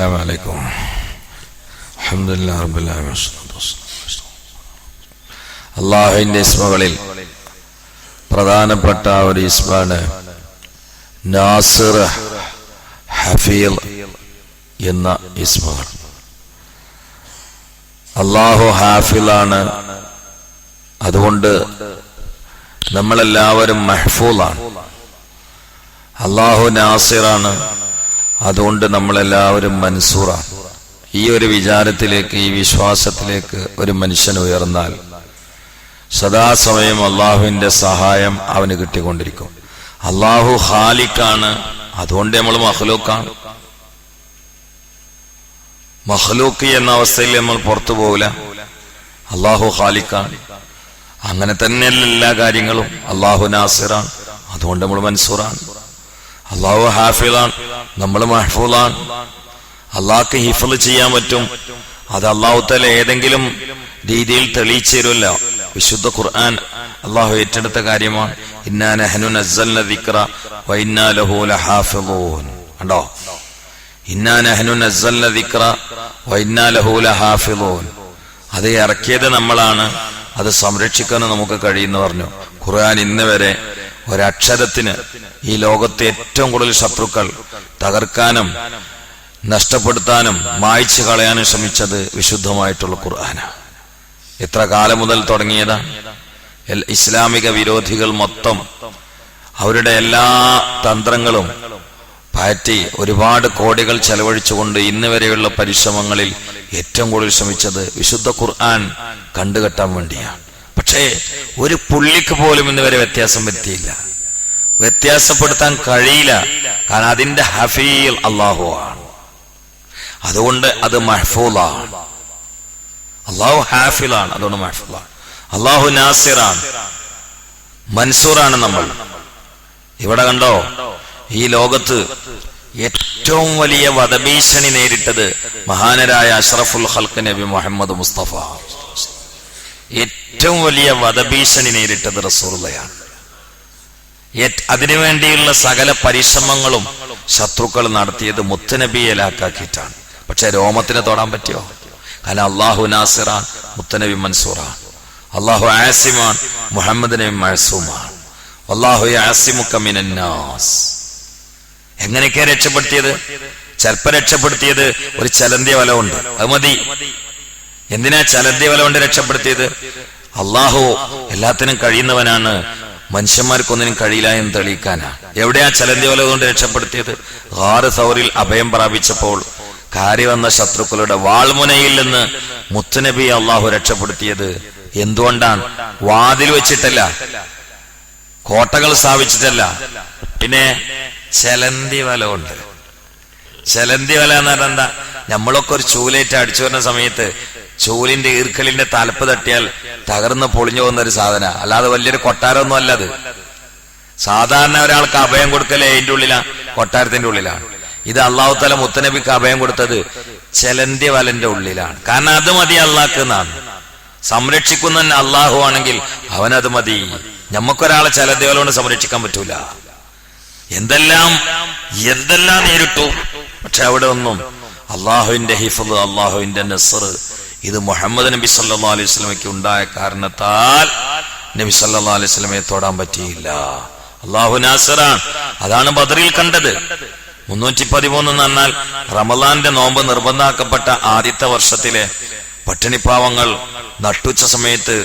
السلام عليكم الحمد لله رب العالمين. അള്ളാഹുവിന്റെ ഇസ്മുകളിൽ പ്രധാനപ്പെട്ട ഒരു ഇസ്മാണ് നാസിർ, ഹഫീൽ എന്ന ഇസ്മുകൾ. അള്ളാഹു ഹാഫിലാണ്, അതുകൊണ്ട് നമ്മളെല്ലാവരും മഹ്ഫൂളാണ്. അള്ളാഹു നാസിറാണ്, അതുകൊണ്ട് നമ്മളെല്ലാവരും മൻസൂറാണ്. ഈ ഒരു വിചാരത്തിലേക്ക്, ഈ വിശ്വാസത്തിലേക്ക് ഒരു മനുഷ്യൻ ഉയർന്നാൽ സദാസമയം അള്ളാഹുവിന്റെ സഹായം അവന് കിട്ടിക്കൊണ്ടിരിക്കും. അള്ളാഹു ഖാലിഖാണ്, അതുകൊണ്ട് നമ്മൾ മഖ്ലൂഖാണ്. മഖ്ലൂഖി എന്ന അവസ്ഥയിൽ നമ്മൾ പുറത്തു പോകില്ല. അള്ളാഹു ഖാലിഖാണ്, അങ്ങനെ തന്നെയല്ല എല്ലാ കാര്യങ്ങളും. അള്ളാഹു നാസിറാണ്, അതുകൊണ്ട് നമ്മൾ മൻസൂറാണ്. അള്ളാഹു ഹാഫിളാണ്, നമ്മൾ മഹ്ഫൂളാണ്. അള്ളാഹ്ക്ക് ഹിഫ്ള് ചെയ്യാൻ പറ്റും, അത് അള്ളാഹു തആല ഏതെങ്കിലും രീതിയിൽ തെളിയിച്ചു തരുമല്ലോ. വിശുദ്ധ ഖുർആൻ അള്ളാഹു ഏറ്റെടുത്ത കാര്യമാണ്. ഇന്നാ നഹ്നു നസ്സൽന ദിക്റ വ ഇന്നാ ലഹു ലഹാഫിളൂൻ. കണ്ടോ, ഇന്നാ നഹ്നു നസ്സൽന ദിക്റ വ ഇന്നാ ലഹു ലഹാഫിളൂൻ. അത് ഇറക്കിയത് നമ്മളാണ്, അത് സംരക്ഷിക്കാൻ നമുക്ക് കഴിയുമെന്ന് പറഞ്ഞു. ഖുർആൻ ഇന്ന് വരെ ഒരക്ഷരത്തിന് ഈ ലോകത്തെ ഏറ്റവും കൂടുതൽ ശത്രുക്കൾ തകർക്കാനും നഷ്ടപ്പെടുത്താനും മായ്ച്ചു കളയാനും ശ്രമിച്ചത് വിശുദ്ധമായിട്ടുള്ള ഖുർആനാണ്. എത്ര കാലം മുതൽ തുടങ്ങിയതാ? ഇസ്ലാമിക വിരോധികൾ മൊത്തം അവരുടെ എല്ലാ തന്ത്രങ്ങളും പാറ്റി ഒരുപാട് കോടികൾ ചെലവഴിച്ചുകൊണ്ട് ഇന്ന് വരെയുള്ള പരിശ്രമങ്ങളിൽ ഏറ്റവും കൂടുതൽ ശ്രമിച്ചത് വിശുദ്ധ ഖുർആൻ കണ്ടുകെട്ടാൻ വേണ്ടിയാണ്. പക്ഷേ ഒരു പുള്ളിക്ക് പോലും ഇന്ന് വരെ വ്യത്യാസം വരുത്തിയില്ല, വ്യത്യാസപ്പെടുത്താൻ കഴിയില്ല. കാരണം അതിന്റെ ഹഫീൽ അള്ളാഹു ആണ്, അതുകൊണ്ട് അത് മഹ്ഫൂളാണ്. അള്ളാഹു ഹാഫിലാണ്, അതുകൊണ്ട് മഹ്ഫൂളാണ്. അള്ളാഹു നാസിറാണ്, മൻസൂറാണ്. നമ്മൾ ഇവിടെ കണ്ടോ, ഈ ലോകത്ത് ഏറ്റവും വലിയ വധഭീഷണി നേരിട്ടത് മഹാനരായ അഷ്റഫുൽ ഖൽഖ് നബി മുഹമ്മദ് മുസ്തഫ. ഏറ്റവും വലിയ വധഭീഷണി നേരിട്ടത് റസൂലുള്ളാഹിയാണ്. അതിനുവേണ്ടിയുള്ള സകല പരിശ്രമങ്ങളും ശത്രുക്കൾ നടത്തിയത് മുത്തുനബിയെ ലാക്കാക്കിയിട്ടാണ്. പക്ഷെ രോമത്തിന് തൊടാൻ പറ്റിയോ? കാരണം അള്ളാഹു നാസിറാൻ, മുത്തുനബി മൻസൂറാൻ. അള്ളാഹു ആസിമാൻ, മുഹമ്മദ് നബി മഅ്സൂമാണ്. അള്ളാഹു യഅസിമുക മിനന്നാസ്. എങ്ങനെയൊക്കെയാ രക്ഷപ്പെടുത്തിയത്? ചിലപ്പോ രക്ഷപ്പെടുത്തിയത് ഒരു ചലന്തിയ വല ഉണ്ട്, അത് മതി. എന്തിനാ ചലന്തിയ വല കൊണ്ട് രക്ഷപ്പെടുത്തിയത്? അള്ളാഹു എല്ലാത്തിനും കഴിയുന്നവനാണ്, മനുഷ്യന്മാർക്കൊന്നിനും കഴിയില്ല എന്ന് തെളിയിക്കാനാ. എവിടെയാ ചലന്തിയ വല കൊണ്ട് രക്ഷപ്പെടുത്തിയത്? ഗാർ സൗറിൽ അഭയം പ്രാപിച്ചപ്പോൾ കാരി വന്ന ശത്രുക്കളുടെ വാൾമുനയിൽ നിന്ന് മുത്തുനബി അള്ളാഹു രക്ഷപ്പെടുത്തിയത് എന്തുകൊണ്ടാണ്? വാതിൽ വെച്ചിട്ടല്ല, കോട്ടകൾ സ്ഥാപിച്ചിട്ടല്ല, പിന്നെ ചലന്തി വല ഉണ്ട്. ചലന്തി വല എന്ന് പറഞ്ഞാൽ എന്താ? നമ്മളൊക്കെ ഒരു ചൂലേറ്റ് അടിച്ചു വരുന്ന സമയത്ത് ചൂലിന്റെ ഈർക്കലിന്റെ തലപ്പ് തട്ടിയാൽ തകർന്ന് പൊളിഞ്ഞു പോകുന്ന ഒരു സാധന, അല്ലാതെ വലിയൊരു കൊട്ടാരമൊന്നും അല്ലത്. സാധാരണ ഒരാൾക്ക് അഭയം കൊടുക്കലേ അതിന്റെ ഉള്ളിലാണ്, കൊട്ടാരത്തിന്റെ ഉള്ളിലാണ്. ഇത് അള്ളാഹു തആല മുത്തുനബിക്ക് അഭയം കൊടുത്തത് ചലന്തി വലന്റെ ഉള്ളിലാണ്. കാരണം അത് മതി അള്ളാഹ്ക്ക് എന്നാണ്. സംരക്ഷിക്കുന്ന അള്ളാഹു ആണെങ്കിൽ അവനത് മതി. ഞമ്മക്കൊരാളെ ചലന്തി വല കൊണ്ട് സംരക്ഷിക്കാൻ പറ്റൂല. എന്തെല്ലാം നേരിട്ടു, പക്ഷെ അവിടെ ഒന്നും അള്ളാഹുവിന്റെ ഹിഫ്ള്, അള്ളാഹുവിന്റെ നസ്ർ, ഇത് മുഹമ്മദ് നബി സല്ലല്ലാഹു അലൈഹി വസല്ലമയ്ക്ക് ഉണ്ടായ കാരണത്താൽ നബി സല്ലല്ലാഹു അലൈഹി വസല്ലമയെ തൊടാൻ പറ്റിയില്ല. അള്ളാഹു നാസിറാൻ, അതാണ് ബദറിൽ കണ്ടത്. 313 എന്ന് പറഞ്ഞാൽ റമളാന്റെ നോമ്പ് നിർബന്ധമാക്കപ്പെട്ട ആദ്യത്തെ വർഷത്തിലെ പട്ടിണിപ്പാവങ്ങൾ നട്ടുച്ച സമയത്ത്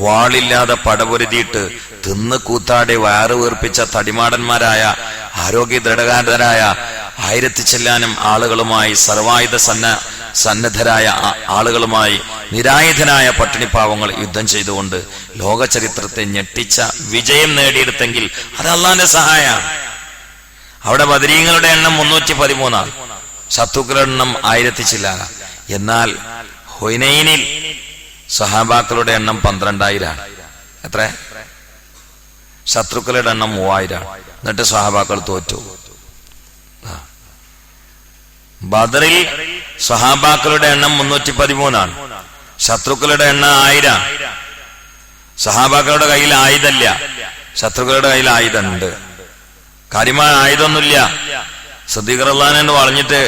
വാളില്ലാതെ പടപൊരുതിയിട്ട് തിന്ന് കൂത്താടി വയറ് വീർപ്പിച്ച തടിമാടന്മാരായ ആരോഗ്യ ദൃഢകാരരായ 1000 ചെല്ലാനും ആളുകളുമായി, സർവായുധ സന്നദ്ധരായ ആളുകളുമായി നിരായുധനായ പട്ടിണിപ്പാവങ്ങൾ യുദ്ധം ചെയ്തുകൊണ്ട് ലോക ചരിത്രത്തെ ഞെട്ടിച്ച വിജയം നേടിയെടുത്തെങ്കിൽ അത് അള്ളാന്റെ സഹായമാണ്. അവിടെ ബദരീങ്ങളുടെ എണ്ണം 313, ശത്രുക്കളുടെ എണ്ണം 1000 ചില്ലാന. എന്നാൽ ഹുനൈനിൽ സഹാബാക്കളുടെ എണ്ണം 12,000. എത്ര? ശത്രുക്കളുടെ എണ്ണം 3000. എന്നിട്ട് സഹാബാക്കൾ തോറ്റു. ബദറിൽ സഹാബാക്കളുടെ എണ്ണം 313, ശത്രുക്കളുടെ എണ്ണം 1000. സഹാബാക്കളുടെ കയ്യിൽ ആയുധമില്ല, ശത്രുക്കളുടെ കയ്യിൽ ആയുധമുണ്ട്. കാര്യമായ ആയുധമൊന്നുമില്ല. സിദ്ദീഖ് റളിയല്ലാഹു വളഞ്ഞിട്ട്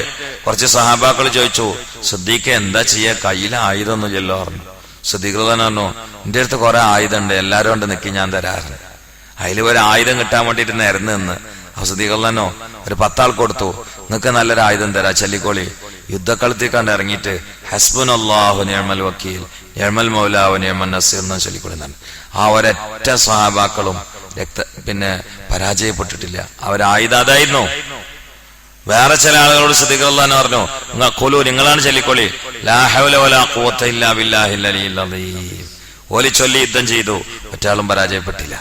കുറച്ച് സഹാബാക്കൾ ചോദിച്ചു, സിദ്ദീഖ് എന്താ ചെയ്യാ, കയ്യിൽ ആയുധമൊന്നും ചെല്ലോ പറഞ്ഞു. സിദ്ദീഖ് റളിയല്ലാഹു പറഞ്ഞു, എന്റെ അടുത്ത് കുറെ ആയുധം ഉണ്ട്, എല്ലാരും കൊണ്ട് നിൽക്കി ഞാൻ തരാറുണ്ട്. അതിൽ ഒരു ആയുധം കിട്ടാൻ വേണ്ടിട്ട് നിരന്ന് നിന്ന് അപ്പൊ സിദ്ദീഖ് റളിയല്ലാഹു ഒരു 10 ആൾക്ക് കൊടുത്തു, നിങ്ങൾക്ക് നല്ലൊരു ആയുധം തരാ, ചൊല്ലിക്കോളി. യുദ്ധക്കളത്തിൽ കണ്ട് ഇറങ്ങിയിട്ട് ഹസ്ബുനല്ലാഹു നിഅമൽ വക്കീൽ നിഅമൽ മൗലാ വ നിഅമൻ നസീർ എന്ന് ചൊല്ലിക്കൊള്ളുന്നാണ്. ആ ഒരൊറ്റ സഹാബാക്കളും പിന്നെ പരാജയപ്പെട്ടിട്ടില്ല. അവരായുധം അതായിരുന്നു. വേറെ ചില ആളുകളോട് സിദ്ദീഖ് റളിയല്ലാഹു പറഞ്ഞു, നിങ്ങളാണ് ചൊല്ലിക്കൊള്ളി, ലാ ഹൗല വലാ ഖുവത ഇല്ലാ ബില്ലാഹിൽ അലിയിൽ അദീം. ഓലി ചൊല്ലി യുദ്ധം ചെയ്തു, ഒറ്റാളും പരാജയപ്പെട്ടില്ല.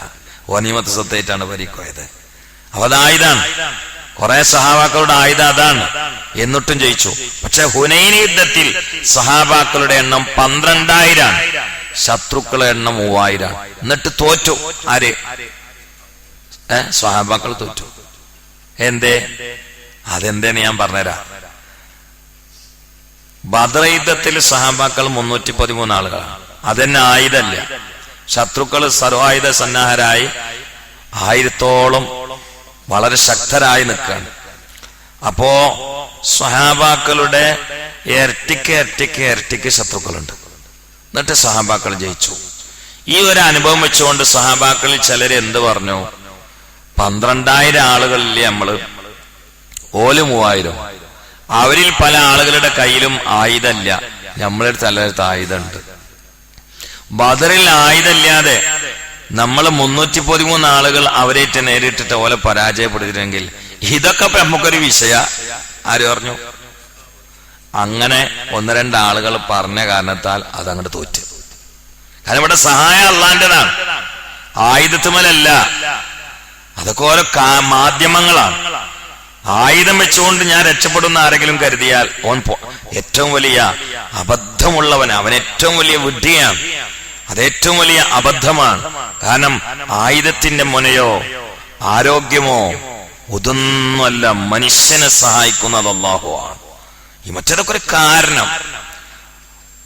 ഗനീമത്ത് സ്വത്തായിട്ടാണ് പരിക്കോയത്. അപ്പൊ അത് ആയുധാണ്. കുറെ സഹാബാക്കളുടെ ആയുധം അതാണ്, എന്നിട്ടും ജയിച്ചു. പക്ഷെ ഹുനൈൻ യുദ്ധത്തിൽ സഹാബാക്കളുടെ എണ്ണം 12,000, ശത്രുക്കളുടെ എണ്ണം 3000. എന്നിട്ട് തോറ്റു. ആര്? സഹാബാക്കൾ തോറ്റു. എന്തേ? അതെന്തേന്ന് ഞാൻ പറഞ്ഞുതരാം. ബദർ യുദ്ധത്തിൽ സഹാബാക്കൾ 313 ആളുകളാണ്. അതെന്നെ ആയുധമല്ല. ശത്രുക്കൾ സർവായുധ സന്നാഹരായി 1000-ഓളം വളരെ ശക്തരായി നിൽക്കുകയാണ്. അപ്പോ സഹാബാക്കളുടെ ഇരട്ടിക്ക് ശത്രുക്കളുണ്ട്. എന്നിട്ട് സഹാബാക്കൾ ജയിച്ചു. ഈ ഒരു അനുഭവം വെച്ചുകൊണ്ട് സഹാബാക്കളിൽ ചിലര് എന്ത് പറഞ്ഞു, 12,000 ആളുകളില്ലേ നമ്മള്, ഓല് 3000. അവരിൽ പല ആളുകളുടെ കയ്യിലും ആയുധമില്ല, നമ്മളെ തലത്ത് ആയുധമുണ്ട്. ബദറിൽ ആയുധമില്ലാതെ നമ്മൾ 313 ആളുകൾ അവരേറ്റ് നേരിട്ടിട്ട് ഓലെ പരാജയപ്പെടുത്തില്ലെങ്കിൽ ഇതൊക്കെ നമുക്കൊരു വിഷയ. ആര് പറഞ്ഞു? അങ്ങനെ 1-2 ആളുകൾ പറഞ്ഞ കാരണത്താൽ അതങ്ങോട്ട് തോറ്റ്. കാരണം ഇവിടെ സഹായം അള്ളാന്റെതാണ്, ആയുധത്തുമലല്ല. അതൊക്കെ ഓരോ മാധ്യമങ്ങളാണ്. ആയുധം വെച്ചുകൊണ്ട് ഞാൻ രക്ഷപ്പെടുന്ന ആരെങ്കിലും കരുതിയാൽ ഓൻ ഏറ്റവും വലിയ അബദ്ധമുള്ളവനാണ്, അവൻ ഏറ്റവും വലിയ വിഡ്ഢിയാണ്. അതേറ്റവും വലിയ അബദ്ധമാണ്. കാരണം ആയുധത്തിന്റെ മുനയോ ആരോഗ്യമോ ഇതൊന്നുമല്ല മനുഷ്യനെ സഹായിക്കുന്നത് അല്ലാഹുവാണ്. ഈ മറ്റേതൊക്കെ ഒരു കാരണം.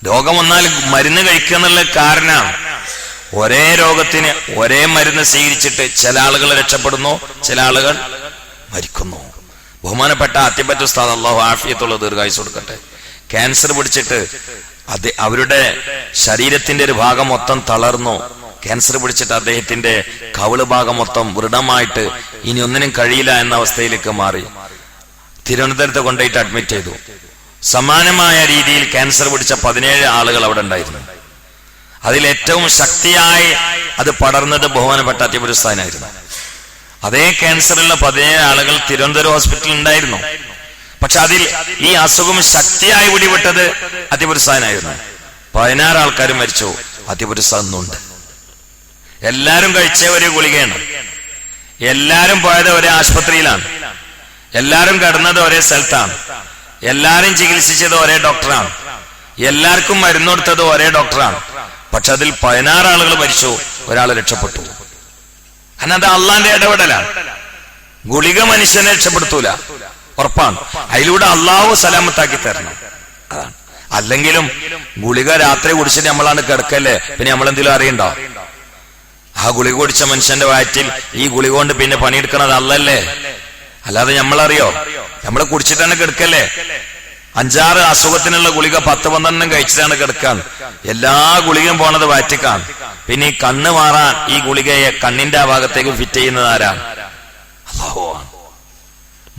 രോഗം വന്നാൽ മരുന്ന് കഴിക്കുക എന്നുള്ള കാരണമാണ്. ഒരേ രോഗത്തിന് ഒരേ മരുന്ന് സ്വീകരിച്ചിട്ട് ചില ആളുകൾ രക്ഷപ്പെടുന്നു, ചില ആളുകൾ മരിക്കുന്നു. ബഹുമാനപ്പെട്ട അത്തിപ്പറ്റ ഉസ്താദ്, അല്ലാഹു ആഫിയത്തുള്ള ദീർഘായുസ്സ് കൊടുക്കട്ടെ, ക്യാൻസർ പിടിച്ചിട്ട് അവരുടെ ശരീരത്തിന്റെ ഒരു ഭാഗം മൊത്തം തളർന്നു. ക്യാൻസർ പിടിച്ചിട്ട് അദ്ദേഹത്തിന്റെ കവിള് ഭാഗം മൊത്തം വൃഢമായിട്ട് ഇനി ഒന്നിനും കഴിയില്ല എന്ന അവസ്ഥയിലേക്ക് മാറി. തിരുവനന്തപുരത്ത് കൊണ്ടുപോയിട്ട് അഡ്മിറ്റ് ചെയ്തു. സമാനമായ രീതിയിൽ ക്യാൻസർ പിടിച്ച 17 ആളുകൾ അവിടെ ഉണ്ടായിരുന്നു. അതിൽ ഏറ്റവും ശക്തിയായി അത് പടർന്നത് ബഹുമാനപ്പെട്ട അത്തിപുരസ്ഥാനായിരുന്നു. അതേ ക്യാൻസറുള്ള 17 ആളുകൾ തിരുവനന്തപുരം ഹോസ്പിറ്റലിൽ ഉണ്ടായിരുന്നു. പക്ഷെ അതിൽ ഈ അസുഖം ശക്തിയായി പിടിപെട്ടത് അതിപുരസ്ഥാനായിരുന്നു. 16 ആൾക്കാർ മരിച്ചു. അതിപുരസ്ഥാനുണ്ട്. എല്ലാരും കഴിച്ച ഒരു ഗുളികയാണ്. എല്ലാരും പോയത് ഒരേ ആശുപത്രിയിലാണ്. എല്ലാരും കിടന്നത് ഒരേ സ്ഥലത്താണ്. എല്ലാരും ചികിത്സിച്ചത് ഒരേ ഡോക്ടറാണ്. എല്ലാവർക്കും മരുന്ന് കൊടുത്തത് ഒരേ ഡോക്ടറാണ്. പക്ഷെ അതിൽ 16 ആളുകൾ മരിച്ചു, ഒരാൾ രക്ഷപ്പെട്ടു. കാരണം അത് അള്ളാന്റെ ഇടപെടലാണ്. ഗുളിക മനുഷ്യനെ രക്ഷപ്പെടുത്തൂല, ഉറപ്പാണ്. അതിലൂടെ അള്ളാഹു സലാമത്താക്കി തരണം. അതാണ്. അല്ലെങ്കിലും ഗുളിക രാത്രി കുടിച്ചിട്ട് നമ്മളാണ് കിടക്കല്ലേ, പിന്നെ നമ്മളെന്തെങ്കിലും അറിയണ്ടോ? ആ ഗുളിക കുടിച്ച മനുഷ്യന്റെ വയറ്റിൽ ഈ ഗുളിക കൊണ്ട് പിന്നെ പണിയെടുക്കണത് അല്ലല്ലേ, അല്ലാതെ നമ്മളറിയോ? നമ്മൾ കുടിച്ചിട്ടാണ് കിടക്കല്ലേ. 5-6 അസുഖത്തിനുള്ള ഗുളിക 10-12 കഴിച്ചിട്ടാണ് കിടക്കാൻ. എല്ലാ ഗുളികയും പോണത് വയറ്റിക്കാണ്. പിന്നെ ഈ കണ്ണ് മാറാൻ ഈ ഗുളികയെ കണ്ണിന്റെ ആ ഭാഗത്തേക്ക് ഫിറ്റ് ചെയ്യുന്നത് ആരാണ്? അല്ലാഹുവാണ്.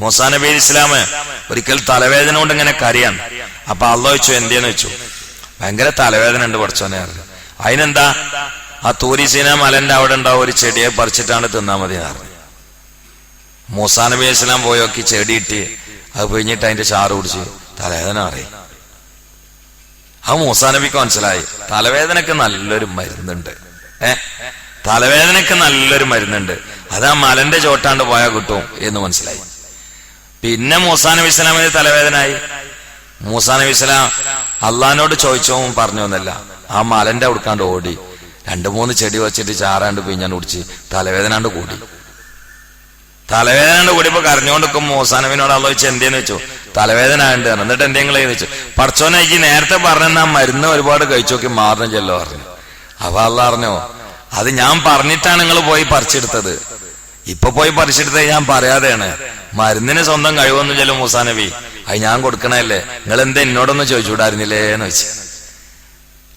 മൂസാ നബി ഇസ്ലാം ഒരിക്കൽ തലവേദന കൊണ്ട് ഇങ്ങനെ കരയാൻ. അപ്പൊ അള്ളാഹു ചോദിച്ചു, എന്തേന്ന് വെച്ചു? ഭയങ്കര തലവേദന ഉണ്ട് പഠിച്ചോനെ. അതിനെന്താ, ആ തൂരിസീന മലന്റെ അവിടെ ഉണ്ടാവും ഒരു ചെടിയെ പറിച്ചിട്ടാണ് തിന്നാ മതി പറഞ്ഞു. മൂസാ നബി ഇസ്ലാം പോയി നോക്കി, ചെടി ഇട്ടി അത് പിഴിഞ്ഞിട്ട് അതിന്റെ ചാറ് കുടിച്ച് തലവേദന അറിയും. ആ മൂസാ നബിക്ക് മനസ്സിലായി തലവേദനക്ക് നല്ലൊരു മരുന്നുണ്ട്. തലവേദനക്ക് നല്ലൊരു മരുന്നുണ്ട്, അത് ആ മലന്റെ ചോട്ടാണ്ട് പോയാൽ കിട്ടും എന്ന് മനസ്സിലായി. പിന്നെ മൂസാ നബി ഇസ്ലാമിന് തലവേദനായി. മൂസാ നബി ഇസ്ലാം അള്ളഹാനോട് ചോദിച്ചോ പറഞ്ഞു എന്നല്ല, ആ മലന്റെ അവിടുക്കാണ്ട് ഓടി 2-3 ചെടി വെച്ചിട്ട് ചാറാണ്ട് പിഞ്ഞാണ്ട് കുടിച്ച് തലവേദനാണ്ട് കൂടി. തലവേദന കൂടിയപ്പോ കരഞ്ഞുകൊണ്ടിരിക്കും. മൂസാ നബിനോട് അള്ളാഹു ചോദിച്ചു, എന്തേന്ന് വെച്ചു? തലവേദന ഉണ്ട്. എന്നിട്ട് എന്തെങ്കിലും ചോദിച്ചു. പടച്ചോനെ ഈ നേരത്തെ പറഞ്ഞ മരുന്ന് ഒരുപാട് കഴിച്ചു നോക്കി മാറണം ചെല്ലോ പറഞ്ഞു. അപ്പൊ അള്ളാഹ് പറഞ്ഞു, അത് ഞാൻ പറഞ്ഞിട്ടാണ് നിങ്ങൾ പോയി പറിച്ചെടുത്തത്. ഇപ്പൊ പോയി പറിച്ചെടുത്തത് ഞാൻ പറയാതെയാണ്. മരുന്നിന് സ്വന്തം കഴിവൊന്നും ചെല്ലും മൂസാ നബി, അത് ഞാൻ കൊടുക്കണല്ലേ, നിങ്ങൾ എന്താ എന്നോടൊന്ന് ചോദിച്ചുകൂടായിരുന്നില്ലേ എന്ന് വെച്ച്.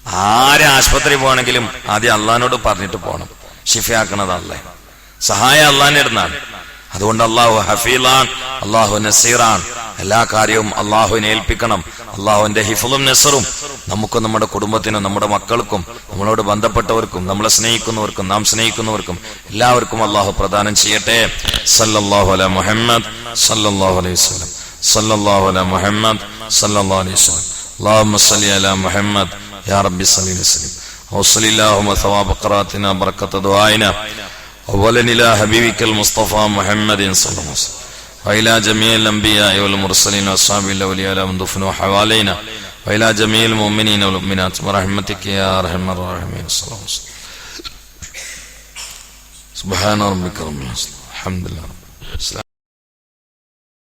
ആരെ ആശുപത്രി പോകണമെങ്കിലും ആദ്യം അള്ളഹാനോട് പറഞ്ഞിട്ട് പോകണം. ഷിഫയാക്കണത് അള്ളാഹ്, സഹായം അള്ളാഹിന്റെ അടുത്താണ്. അതുകൊണ്ട് അള്ളാഹു ഹഫീലാണ്, അള്ളാഹു നസീറാണ്. എല്ലാ കാര്യവും അള്ളാഹുവിനെ ഏൽപ്പിക്കണം. അള്ളാഹുവിന്റെ ഹിഫ്ളും നസറും നമുക്കും നമ്മുടെ കുടുംബത്തിനും നമ്മുടെ മക്കൾക്കും നമ്മളോട് ബന്ധപ്പെട്ടവർക്കും നമ്മളെ സ്നേഹിക്കുന്നവർക്കും നാം സ്നേഹിക്കുന്നവർക്കും എല്ലാവർക്കും അള്ളാഹു പ്രദാനം ചെയ്യട്ടെ. സല്ലല്ലാഹു അലാ മുഹമ്മദ് സല്ലല്ലാഹു അലൈഹി വസല്ലം. സല്ലല്ലാഹു അലാ മുഹമ്മദ് സല്ലല്ലാഹു അലൈഹി വസല്ലം. اللهم صل على محمد يا رب صل وسلم وصل اللهم ثواب قراتنا بركة دعائنا أولا إلى حبيبك المصطفى محمد صلى الله عليه وسلم وإلى جميع الأنبياء والمرسلين وأصحاب الأولياء من دفنوا حوالينا وإلى جميع المؤمنين والمؤمنات برحمتك يا أرحم الراحمين. صلى الله عليه وسلم. سبحان ربك رب العزة الحمد لله.